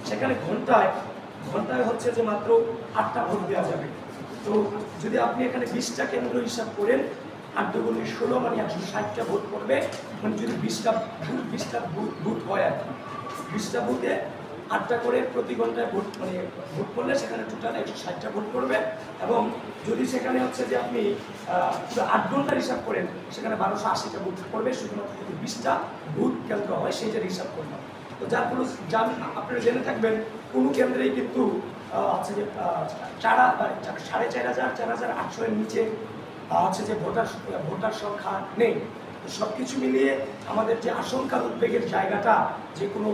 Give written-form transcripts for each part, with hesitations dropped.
সেখানে ঘন্টায় হচ্ছে যে মাত্র 8টা ভোট দেওয়া যাবে। তো যদি আপনি এখানে 20টা কেন্দ্র হিসাব করেন, 8 দুগুণে 16 মানে 160টা ভোট পড়বে। মানে যদি 20টা বুথ হয় আর কি, 20টা বুথে 8টা করে প্রতি ঘন্টায় ভোট করলে সেখানে টোটাল 160টা ভোট করবে। এবং যদি সেখানে হচ্ছে যে আপনি 8 ঘন্টার হিসাব করেন, সেখানে 1280টা ভোট করবে। শুধুমাত্র যদি 20টা বুথ কেন্দ্র হয় সেইটার হিসাব করবেন। তো যার ফলে আপনারা জেনে থাকবেন কোনো কেন্দ্রেই কিন্তু হচ্ছে যে 4,500-4,800 এর নিচে হচ্ছে যে ভোটার সংখ্যা নেই। তো সব কিছু মিলিয়ে আমাদের যে আশঙ্কা উদ্বেগের জায়গাটা, যে কোনো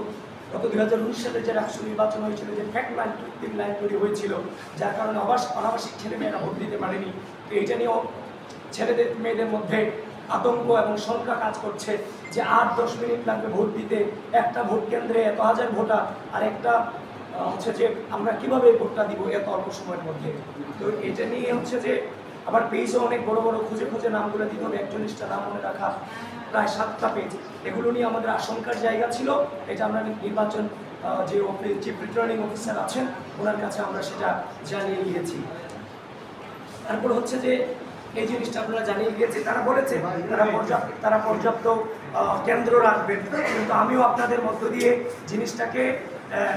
গত 2019 সালে যে রাষ্ট্র নির্বাচন হয়েছিল, যে ফ্যাক্ট লাইন 3 লাইন তৈরি হয়েছিল, যার কারণে অনাবাসিক ছেলেমেয়েরা ভোট দিতে পারেনি। তো এটা নিয়েও ছেলেদের মেয়েদের মধ্যে আতঙ্ক এবং শঙ্কা কাজ করছে যে 8-10 মিনিট লাগবে ভোট দিতে, একটা ভোট কেন্দ্রে এত হাজার ভোটার, আর একটা হচ্ছে যে আমরা কিভাবে ভোটটা দিব এত অল্প সময়ের মধ্যে। তো এটা নিয়ে হচ্ছে যে আবার পেজও অনেক বড় বড় খুঁজে নামগুলো দিতে হবে, 41টা নাম মনে রাখা, প্রায় 7টা পেজ। এগুলো নিয়ে আমাদের আশঙ্কার জায়গা ছিল। এটা আমরা নির্বাচন যে চিফ রিটার্নিং অফিসার আছেন ওনার কাছে আমরা সেটা জানিয়ে গিয়েছি। তারপর হচ্ছে যে এই জিনিসটা আপনারা জানিয়ে গিয়েছে, তারা বলেছে তারা পর্যাপ্ত কেন্দ্র রাখবেন। কিন্তু আমিও আপনাদের মধ্য দিয়ে জিনিসটাকে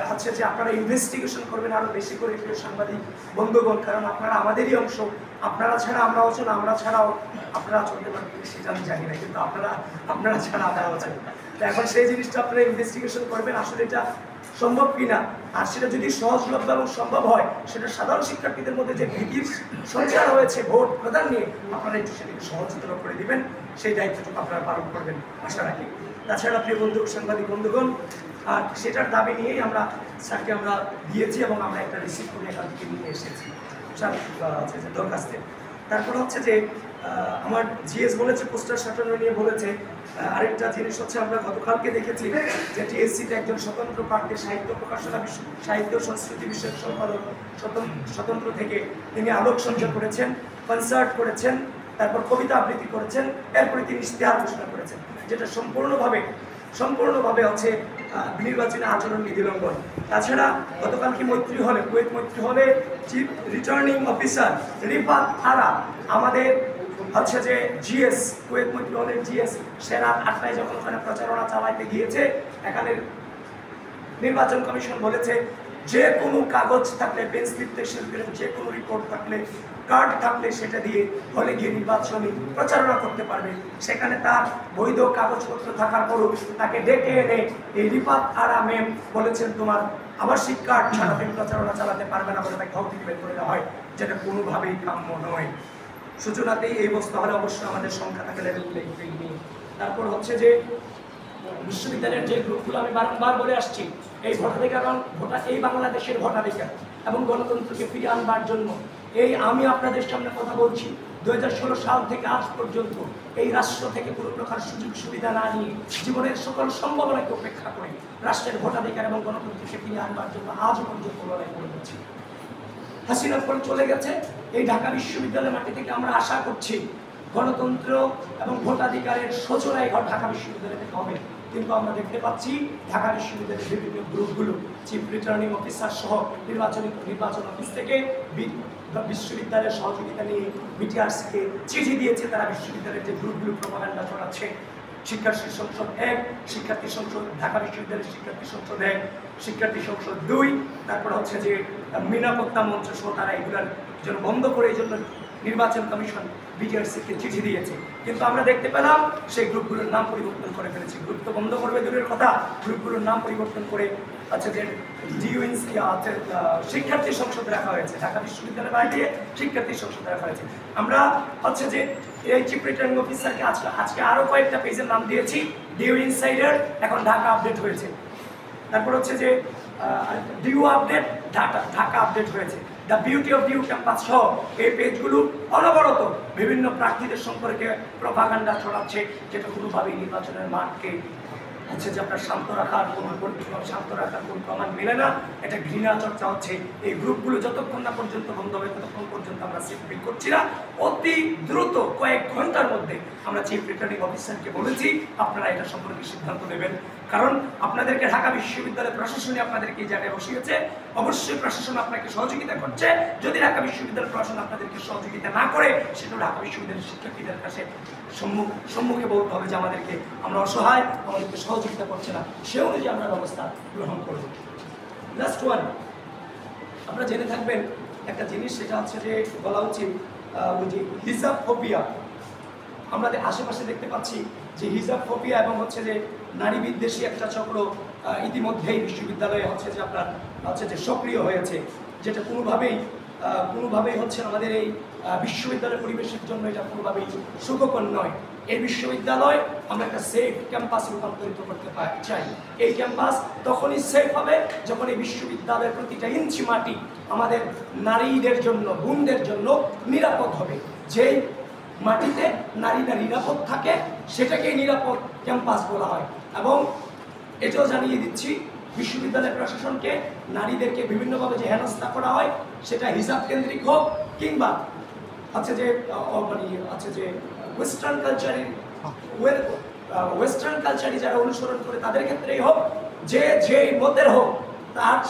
হচ্ছে যে আপনারা ইনভেস্টিগেশন করবেন আরও বেশি করে, প্রিয় সাংবাদিক বন্ধুগণ, কারণ আপনারা আমাদেরই অংশ। আপনারা ছাড়া আমরা অচল, আমরা ছাড়াও আপনারা চলতে পারবেন সেটা আমি জানি না, কিন্তু আপনারা ছাড়া আমরা অচল। তো এখন সেই জিনিসটা আপনারা ইনভেস্টিগেশন করবেন আসলে এটা সম্ভব কিনা, আর সেটা যদি সহজলভ্য এবং সম্ভব হয়, সেটা সাধারণ শিক্ষার্থীদের মধ্যে যে ভীতির সঞ্চার হয়েছে ভোট প্রদান নিয়ে, আপনারা একটু সেটাকে সহজতর করে দিবেন, সেই দায়িত্বটুকু আপনারা পালন করবেন আশা রাখি। তাছাড়া প্রিয় সাংবাদিক বন্ধুগণ, আর সেটার দাবি নিয়েই আমরা স্যারকে আমরা দিয়েছি এবং আমরা একটা রিসিভ করে এখান থেকে নিয়ে এসেছি স্যার দরখাস্তে। তারপর হচ্ছে যে আমার জিএস বলেছে পোস্টার সাটানো নিয়ে বলেছে। আরেকটা জিনিস হচ্ছে আমরা গতকালকে দেখেছি যে টিএসসিতে একজন স্বতন্ত্র প্রার্থী সাহিত্য প্রকাশনা সাহিত্য সংস্কৃতি বিষয়ক সম্পাদক স্বতন্ত্র থেকে তিনি আলোক সঞ্চয় করেছেন, কনসার্ট করেছেন, তারপর কবিতা আবৃত্তি করেছেন, এরপরে তিনি ইশতেহার ঘোষণা করেছেন, যেটা সম্পূর্ণভাবে হচ্ছে নির্বাচনী আচরণ বিধি লঙ্ঘন। তাছাড়া গতকালকে কুয়েত মৈত্রী হলে চিফ রিটার্নিং অফিসার রিফাত আরা আমাদের হচ্ছে যে জিএস কুয়েত মৈত্রী হলের জিএস সে রাত 8টায় যখন ওখানে প্রচারণা চালাইতে গিয়েছে, এখানে নির্বাচন কমিশন বলেছে যে কোনো কাগজ থাকলে, পেন স্লিপ যে কোনো রিপোর্ট থাকলে, কার্ড থাকলে সেটা দিয়ে হলে গিয়ে নির্বাচনী প্রচারণা করতে পারবে। সেখানে তার বৈধ কাগজপত্র থাকার পরও তাকে ডেকে এনে এই রিফাত আরা ম্যাম বলেছেন তোমার আবাসিক কার্ড ছাড়া তুমি প্রচারণা চালাতে পারবে না বলে তাকে ঘর থেকে বের করে দেওয়া হয়, যেটা কোনোভাবেই কাম্য নয়। সূচনাতেই এই অবস্থা হলে অবশ্যই আমাদের সংখ্যা থাকে লেভেল প্লেইং ফিল্ড নিয়ে। তারপর হচ্ছে যে বিশ্ববিদ্যালয়ের যে গ্রুপগুলো আমি বারবার বলে আসছি, এই ভোটাধিকার এই বাংলাদেশের ভোটাধিকার এবং গণতন্ত্রকে ফিরিয়ে আনবার জন্য আমি আপনাদের সামনে কথা বলছি। 2016 সাল থেকে আজ পর্যন্ত এই রাষ্ট্র থেকে কোনো প্রকার সুযোগ সুবিধা না নিয়ে জীবনের সকল সম্ভাবনাকে উপেক্ষা করে রাষ্ট্রের ভোটাধিকার এবং গণতন্ত্রকে ফিরিয়ে আনবার জন্য আজও পর্যন্ত লড়াই করে যাচ্ছি। হাসিনা পরে চলে গেছে, এই ঢাকা বিশ্ববিদ্যালয়ের মাটি থেকে আমরা আশা করছি গণতন্ত্র এবং ভোটাধিকারের সূচনা ঢাকা বিশ্ববিদ্যালয় থেকে হবে। কিন্তু আমরা দেখতে পাচ্ছি ঢাকা বিশ্ববিদ্যালয়ের বিভিন্ন গ্রুপগুলো চিফ রিটার্নিং অফিসার সহ নির্বাচন অফিস থেকে বিশ্ববিদ্যালয়ের সহযোগিতা নিয়ে বিটিআরসিকে চিঠি দিয়েছে। তারা বিশ্ববিদ্যালয়ের যে গ্রুপগুলো প্রপাগান্ডা ছড়াচ্ছে, শিক্ষার্থী সংসদ 1, শিক্ষার্থী সংসদ ঢাকা বিশ্ববিদ্যালয়ের শিক্ষার্থী সংসদ 1, শিক্ষার্থী সংসদ 2, তারপর হচ্ছে যে নিরাপত্তা মঞ্চ সহ তারা এগুলার জন্য বন্ধ করে এই জন্য নির্বাচন কমিশন বিটিআরসিকে চিঠি দিয়েছে। কিন্তু আমরা দেখতে পেলাম সেই গ্রুপগুলোর নাম পরিবর্তন করে ফেলেছে। গ্রুপ তো বন্ধ করবে দূরের কথা, গ্রুপগুলোর নাম পরিবর্তন করে আচ্ছা যে শিক্ষার্থী সংসদ রাখা হয়েছে, ঢাকা বিশ্ববিদ্যালয়ের বাইরে শিক্ষার্থী সংসদ রাখা হয়েছে। আমরা হচ্ছে যে এই চিফ রিটার্নিং অফিসারকে আজকে আরও কয়েকটা পেজের নাম দিয়েছি। ডিউ ইনসাইডার এখন ঢাকা আপডেট হয়েছে, তারপর হচ্ছে যে ডিউ আপডেট ঢাকা আপডেট হয়েছে, the beauty of DU campus সহ এই পেজগুলো অনবরত বিভিন্ন প্রার্থীদের সম্পর্কে প্রপাগান্ডা ছড়াচ্ছে, যেটা কোনোভাবেই নির্বাচনের মাঠকে হচ্ছে যে আপনার শান্ত রাখার কোনো প্রমাণ মেলে না। এটা ঘৃণা চর্চা হচ্ছে। এই গ্রুপগুলো যতক্ষণ না পর্যন্ত বন্ধ হবে ততক্ষণ পর্যন্ত আমরা সেফ ফিল করছি না। অতি দ্রুত কয়েক ঘন্টার মধ্যে আমরা চিফ রিটার্নিং অফিসারকে বলেছি আপনারা এটা সম্পর্কে সিদ্ধান্ত নেবেন। কারণ আপনাদেরকে ঢাকা বিশ্ববিদ্যালয়ের প্রশাসনে আপনাদেরকে এই জায়গায় বসিয়েছে, অবশ্যই প্রশাসন আপনাকে সহযোগিতা করছে। যদি ঢাকা বিশ্ববিদ্যালয়ের প্রশাসন আপনাদেরকে সহযোগিতা না করে, সেটা ঢাকা বিশ্ববিদ্যালয়ের শিক্ষার্থীদের কাছে সম্মুখে বলতে হবে যে আমাদেরকে আমরা অসহায়, আমাদেরকে সহযোগিতা করছে না, সে অনুযায়ী আমরা ব্যবস্থা গ্রহণ করব। লাস্ট ওয়ান, আপনারা জেনে থাকবেন একটা জিনিস, সেটা হচ্ছে যে বলা উচিত ওই যে হিজাব ফোবিয়া। আমাদের আশেপাশে দেখতে পাচ্ছি যে হিজাব ফোবিয়া এবং হচ্ছে যে নারী বিদ্বেষী একটা চক্র ইতিমধ্যেই বিশ্ববিদ্যালয়ে হচ্ছে যে আপনার হচ্ছে যে সক্রিয় হয়েছে, যেটা কোনোভাবেই হচ্ছে আমাদের এই বিশ্ববিদ্যালয়ের পরিবেশের জন্য এটা কোনোভাবেই সুখকর নয়। এই বিশ্ববিদ্যালয় আমরা একটা সেফ ক্যাম্পাস রূপান্তরিত করতে চাই। এই ক্যাম্পাস তখনই সেফ হবে যখন এই বিশ্ববিদ্যালয়ের প্রতিটা ইঞ্চি মাটি আমাদের নারীদের জন্য, বোনদের জন্য নিরাপদ হবে। যেই মাটিতে নারীরা নিরাপদ থাকে সেটাকেই নিরাপদ ক্যাম্পাস বলা হয়। এবং এটাও জানিয়ে দিচ্ছি বিশ্ববিদ্যালয়ের প্রশাসনকে, নারীদেরকে বিভিন্নভাবে যে হেনস্থা করা হয়, সেটা হিজাব কেন্দ্রিক হোক কিংবা আছে যে ওয়েস্টার্ন কালচারই যারা অনুসরণ করে তাদের ক্ষেত্রেই হোক, যে মতের হোক, তার